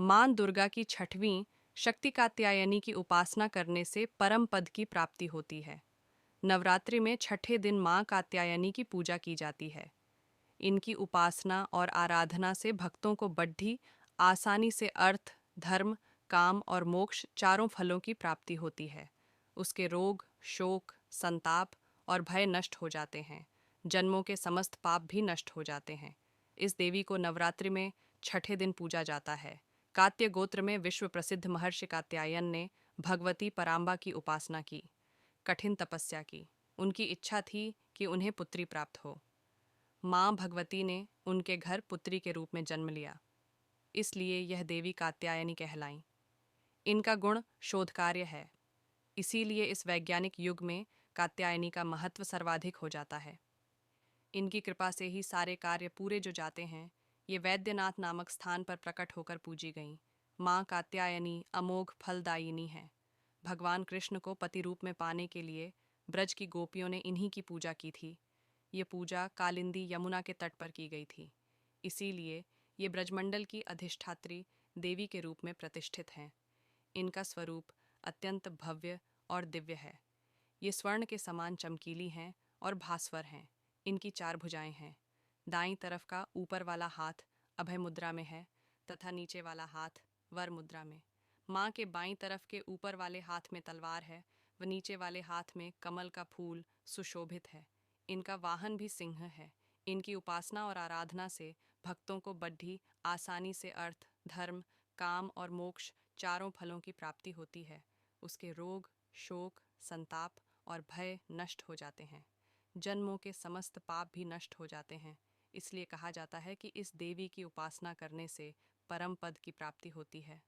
मां दुर्गा की छठवीं शक्ति कात्यायनी की उपासना करने से परम पद की प्राप्ति होती है। नवरात्रि में छठे दिन मां कात्यायनी की पूजा की जाती है। इनकी उपासना और आराधना से भक्तों को बढ़ी आसानी से अर्थ, धर्म, काम और मोक्ष चारों फलों की प्राप्ति होती है। उसके रोग, शोक, संताप और भय नष्ट हो जाते हैं। जन्मों के समस्त पाप भी नष्ट हो जाते हैं। इस देवी को नवरात्रि में छठे दिन पूजा जाता है। कात्य गोत्र में विश्व प्रसिद्ध महर्षि कात्यायन ने भगवती पराम्बा की उपासना की, कठिन तपस्या की। उनकी इच्छा थी कि उन्हें पुत्री प्राप्त हो। मां भगवती ने उनके घर पुत्री के रूप में जन्म लिया, इसलिए यह देवी कात्यायनी कहलाईं। इनका गुण शोधकार्य है, इसीलिए इस वैज्ञानिक युग में कात्यायनी का महत्व सर्वाधिक हो जाता है। इनकी कृपा से ही सारे कार्य पूरे जो जाते हैं। ये वैद्यनाथ नामक स्थान पर प्रकट होकर पूजी गईं। माँ कात्यायनी अमोघ फलदायिनी है। भगवान कृष्ण को पति रूप में पाने के लिए ब्रज की गोपियों ने इन्हीं की पूजा की थी। ये पूजा कालिंदी यमुना के तट पर की गई थी, इसीलिए ये ब्रजमंडल की अधिष्ठात्री देवी के रूप में प्रतिष्ठित हैं। इनका स्वरूप अत्यंत भव्य और दिव्य है। ये स्वर्ण के समान चमकीली हैं और भास्वर हैं। इनकी 4 भुजाएं हैं। दाईं तरफ का ऊपर वाला हाथ अभय मुद्रा में है तथा नीचे वाला हाथ वर मुद्रा में। माँ के बाईं तरफ के ऊपर वाले हाथ में तलवार है व नीचे वाले हाथ में कमल का फूल सुशोभित है। इनका वाहन भी सिंह है। इनकी उपासना और आराधना से भक्तों को बढ़ी आसानी से अर्थ, धर्म, काम और मोक्ष चारों फलों की प्राप्ति होती है। उसके रोग, शोक, संताप और भय नष्ट हो जाते हैं। जन्मों के समस्त पाप भी नष्ट हो जाते हैं। इसलिए कहा जाता है कि इस देवी की उपासना करने से परम पद की प्राप्ति होती है।